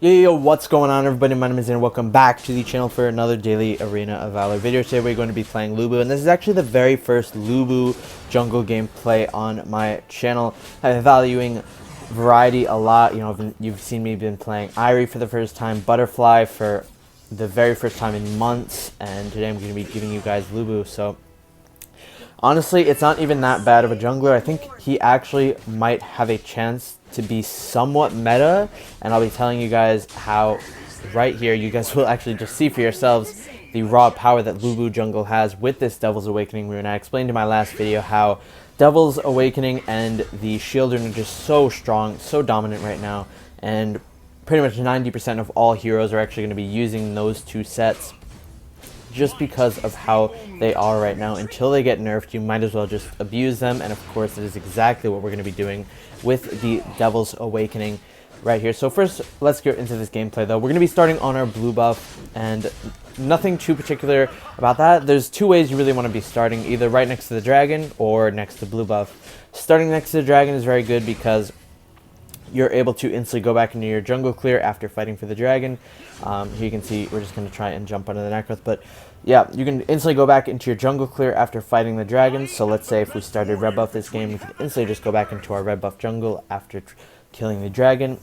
Yo, what's going on, everybody? My name is and welcome back to the channel for another daily Arena of Valor video. Today we're going to be playing Lubu, and this is actually the very first Lubu jungle gameplay on my channel. I'm valuing variety a lot. You know, you've seen me been playing Irie for the first time, Butterfly for the very first time in months, and today I'm going to be giving you guys Lubu. So honestly, it's not even that bad of a jungler. I think he actually might have a chance to be somewhat meta, and I'll be telling you guys how right here. You guys will actually just see for yourselves the raw power that Lubu jungle has with this Devil's Awakening rune. I explained in my last video how Devil's Awakening and the shield rune are just so strong, so dominant right now, and pretty much 90% of all heroes are actually going to be using those two sets just because of how they are right now. Until they get nerfed, you might as well just abuse them, and of course it is exactly what we're going to be doing with the Devil's Awakening right here. So first, let's get into this gameplay though. We're going to be starting on our blue buff, and nothing too particular about that. There's two ways you really want to be starting, either right next to the dragon or next to blue buff. Starting next to the dragon is very good because you're able to instantly go back into your jungle clear after fighting for the dragon. Here you can see we're just going to try and jump onto the Necroth, but yeah, you can instantly go back into your jungle clear after fighting the dragon. So let's say if we started red buff this game, we could instantly just go back into our red buff jungle after killing the dragon.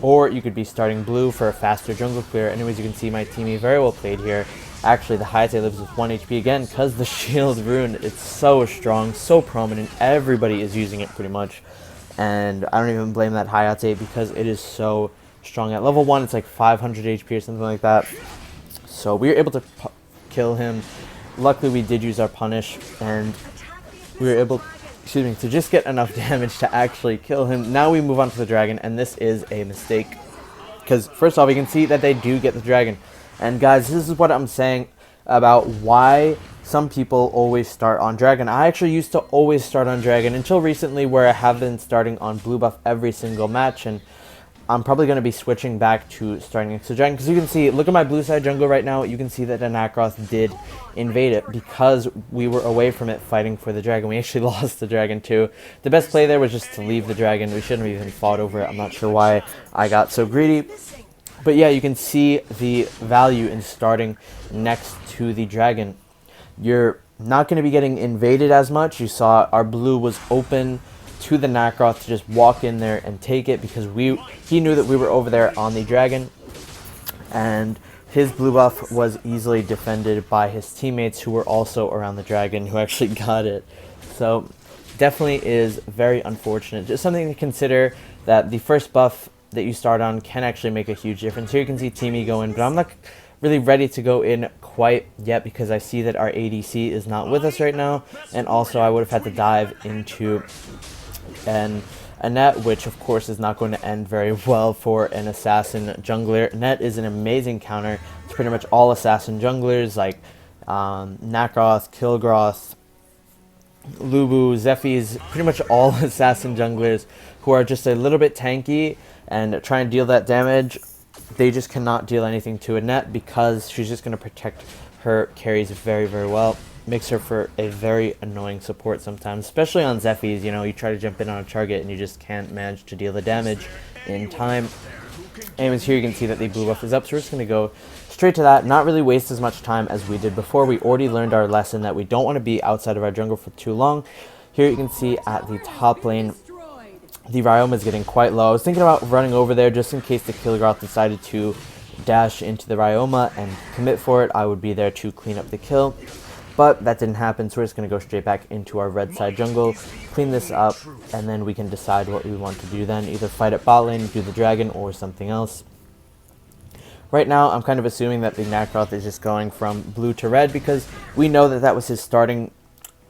Or you could be starting blue for a faster jungle clear. Anyways, you can see my teammate very well played here. Actually, the Hayate lives with 1 HP again because the shield rune, it's so strong, so prominent. Everybody is using it pretty much. And I don't even blame that Hayate because it is so strong. At level 1, it's like 500 HP or something like that. So we were able to kill him. Luckily, we did use our punish, and we were able, to just get enough damage to actually kill him. Now we move on to the dragon, and this is a mistake. Because first off, we can see that they do get the dragon. And guys, this is what I'm saying about why some people always start on dragon. I actually used to always start on dragon until recently, where I have been starting on blue buff every single match, and I'm probably going to be switching back to starting next to dragon, because you can see, look at my blue side jungle right now. You can see that the Necroth did invade it because we were away from it fighting for the dragon. We actually lost the dragon too. The best play there was just to leave the dragon. We shouldn't have even fought over it. I'm not sure why I got so greedy. But yeah, you can see the value in starting next to the dragon. You're not going to be getting invaded as much. You saw our blue was open to the Necroth to just walk in there and take it because he knew that we were over there on the dragon, and his blue buff was easily defended by his teammates who were also around the dragon, who actually got it. So definitely is very unfortunate. Just something to consider, that the first buff that you start on can actually make a huge difference. Here you can see Teamy go in, but I'm not really ready to go in quite yet because I see that our ADC is not with us right now, and also I would have had to dive into a net, which of course is not going to end very well for an assassin jungler. Net is an amazing counter to pretty much all assassin junglers like Necroth, Kilgroth, Lubu, Zephy's, pretty much all assassin junglers who are just a little bit tanky and try and deal that damage. They just cannot deal anything to a net because she's just going to protect her carries very, very well. Makes her for a very annoying support sometimes, especially on Zephy's. You know, you try to jump in on a target and you just can't manage to deal the damage in time. Anyways, here you can see that the blue buff is up, so we're just going to go straight to that, not really waste as much time as we did before. We already learned our lesson that we don't want to be outside of our jungle for too long. Here you can see at the top lane, the Ryoma is getting quite low. I was thinking about running over there just in case the Kilgroth decided to dash into the Ryoma and commit for it. I would be there to clean up the kill. But that didn't happen, so we're just going to go straight back into our red side jungle, clean this up, and then we can decide what we want to do then. Either fight at bot lane, do the dragon, or something else. Right now, I'm kind of assuming that the Necroth is just going from blue to red because we know that that was his starting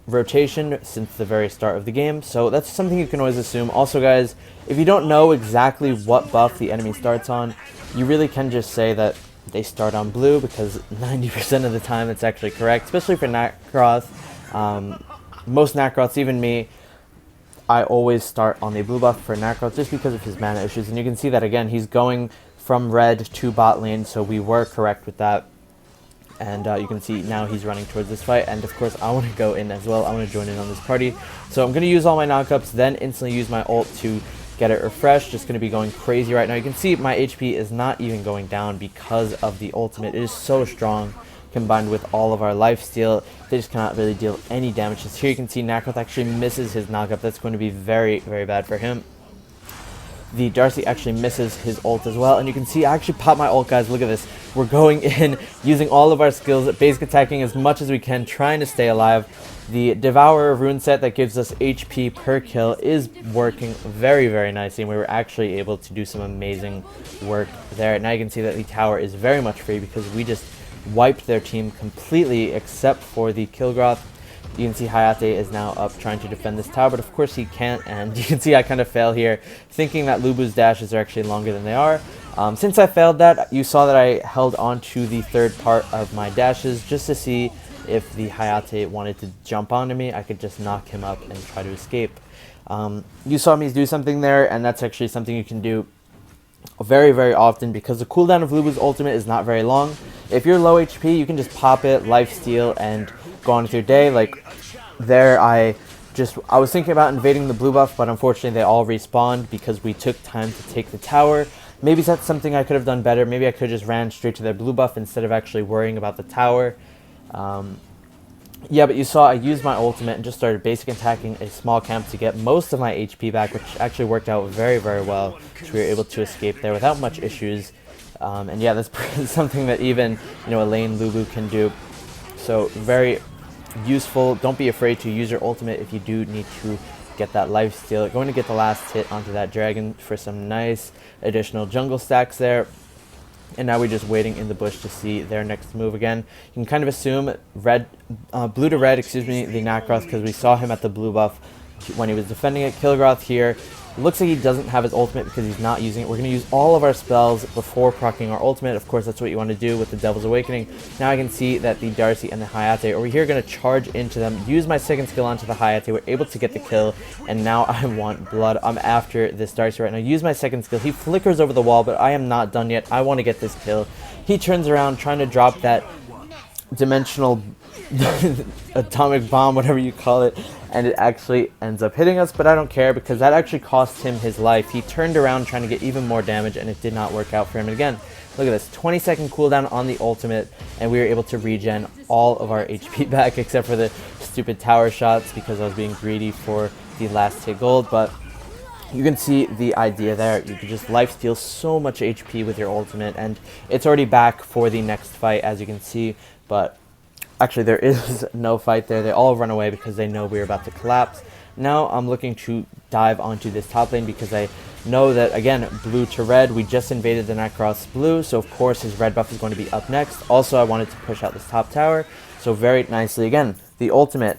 rotation since the very start of the game. So that's something you can always assume. Also, guys, if you don't know exactly what buff the enemy starts on, you really can just say that they start on blue because 90% of the time it's actually correct, especially for Necroth. Most Necroths, even me, I always start on the blue buff for Necroth just because of his mana issues. And you can see that again, he's going from red to bot lane, so we were correct with that. And you can see now he's running towards this fight, and of course I want to go in as well. I want to join in on this party, so I'm going to use all my knockups, then instantly use my ult to get it refreshed. Just going to be going crazy right now. You can see my HP is not even going down because of the ultimate. It is so strong, combined with all of our lifesteal. They just cannot really deal any damage. Just here you can see Nacroth actually misses his knockup. That's going to be very, very bad for him. The Darcy actually misses his ult as well, and you can see I actually pop my ult, guys. Look at this. We're going in, using all of our skills, basic attacking as much as we can, trying to stay alive. The Devourer rune set that gives us HP per kill is working very, very nicely, and we were actually able to do some amazing work there. Now you can see that the tower is very much free because we just wiped their team completely except for the Kilgroth. You can see Hayate is now up trying to defend this tower, but of course he can't, and you can see I kind of fail here, thinking that Lubu's dashes are actually longer than they are. Since I failed that, you saw that I held on to the third part of my dashes just to see if the Hayate wanted to jump onto me. I could just knock him up and try to escape. You saw me do something there, and that's actually something you can do very, very often because the cooldown of Lubu's ultimate is not very long. If you're low HP, you can just pop it, lifesteal, and go on with your day. Like there, I was thinking about invading the blue buff, but unfortunately they all respawned because we took time to take the tower. Maybe that's something I could have done better. Maybe I could have just ran straight to their blue buff instead of actually worrying about the tower. Yeah, but you saw I used my ultimate and just started basic attacking a small camp to get most of my HP back, which actually worked out very, very well. So we were able to escape there without much issues. And yeah, that's something that even, a lane Lubu can do. So very useful. Don't be afraid to use your ultimate if you do need to get that lifesteal. Going to get the last hit onto that dragon for some nice additional jungle stacks there. And now we're just waiting in the bush to see their next move again. You can kind of assume blue to red, the Nacroth, because we saw him at the blue buff when he was defending it. Kilgroth here. Looks like he doesn't have his ultimate because he's not using it. We're going to use all of our spells before proccing our ultimate. Of course, that's what you want to do with the Devil's Awakening. Now I can see that the Darcy and the Hayate over here are going to charge into them. Use my second skill onto the Hayate. We're able to get the kill, and now I want blood. I'm after this Darcy right now. Use my second skill. He flickers over the wall, but I am not done yet. I want to get this kill. He turns around trying to drop that dimensional atomic bomb, whatever you call it, and it actually ends up hitting us, but I don't care because that actually cost him his life. He turned around trying to get even more damage, and it did not work out for him. And again, look at this, 20-second cooldown on the ultimate, and we were able to regen all of our HP back except for the stupid tower shots because I was being greedy for the last hit gold. But you can see the idea there. You can just lifesteal so much HP with your ultimate, and it's already back for the next fight, as you can see. But actually, there is no fight there. They all run away because they know we're about to collapse. Now I'm looking to dive onto this top lane because I know that, again, blue to red, we just invaded the Nacroth's blue, so of course his red buff is going to be up next. Also, I wanted to push out this top tower, so very nicely, again, the ultimate,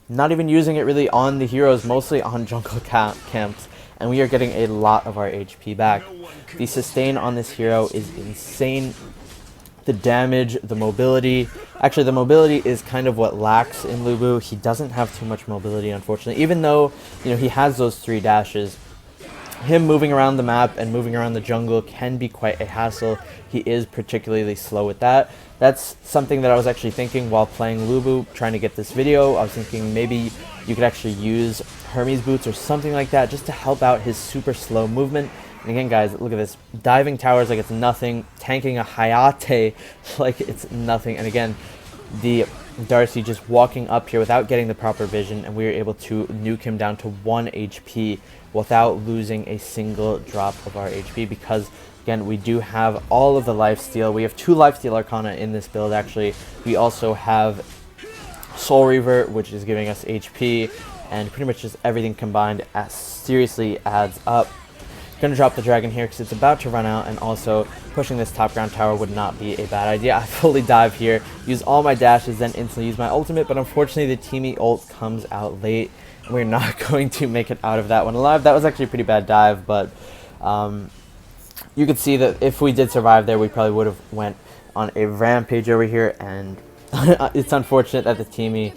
not even using it really on the heroes, mostly on jungle camps, and we are getting a lot of our HP back. The sustain on this hero is insane. The damage, the mobility. Actually, the mobility is kind of what lacks in Lubu. He doesn't have too much mobility, unfortunately. Even though, he has those 3 dashes, him moving around the map and moving around the jungle can be quite a hassle. He is particularly slow with that. That's something that I was actually thinking while playing Lubu, trying to get this video. I was thinking maybe you could actually use Hermes boots or something like that just to help out his super slow movement. And again, guys, look at this. Diving towers like it's nothing. Tanking a Hayate like it's nothing. And again, the Darcy just walking up here without getting the proper vision, and we were able to nuke him down to 1 HP without losing a single drop of our HP because, again, we do have all of the lifesteal. We have 2 lifesteal Arcana in this build, actually. We also have Soul Reaver, which is giving us HP, and pretty much just everything combined seriously adds up. Gonna drop the dragon here because it's about to run out, and also pushing this top ground tower would not be a bad idea. I fully dive here, use all my dashes, then instantly use my ultimate, but unfortunately the teamy ult comes out late, and we're not going to make it out of that one alive. That was actually a pretty bad dive, but you could see that if we did survive there, we probably would have went on a rampage over here, and it's unfortunate that the teamy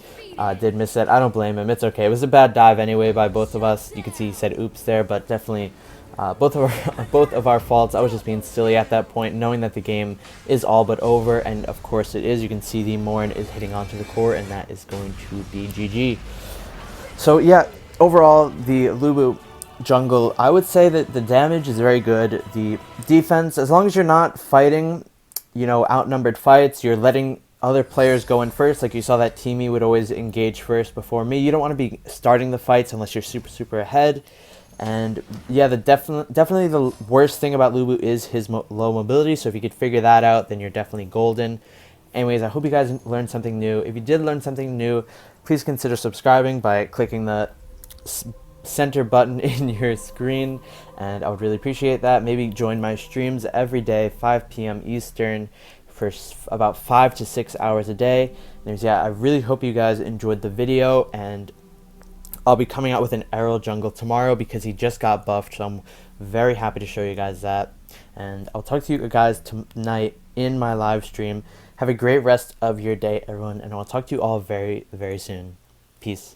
did miss it. I don't blame him. It's okay. It was a bad dive anyway by both of us. You could see he said oops there, but definitely both of our faults. I was just being silly at that point, knowing that the game is all but over, and of course it is. You can see the Morn is hitting onto the core, and that is going to be GG. So yeah, overall the Lubu jungle, I would say that the damage is very good. The defense, as long as you're not fighting, you know, outnumbered fights, you're letting other players go in first. Like you saw that Teamy would always engage first before me. You don't want to be starting the fights unless you're super ahead. And yeah, definitely the worst thing about Lubu is his low mobility. So if you could figure that out, then you're definitely golden. Anyways, I hope you guys learned something new. If you did learn something new, please consider subscribing by clicking the center button in your screen, and I would really appreciate that. Maybe join my streams every day, 5 p.m. Eastern, for about 5 to 6 hours a day. And yeah, I really hope you guys enjoyed the video, and I'll be coming out with an Arrow jungle tomorrow because he just got buffed, so I'm very happy to show you guys that. And I'll talk to you guys tonight in my live stream. Have a great rest of your day, everyone, and I'll talk to you all very soon. Peace.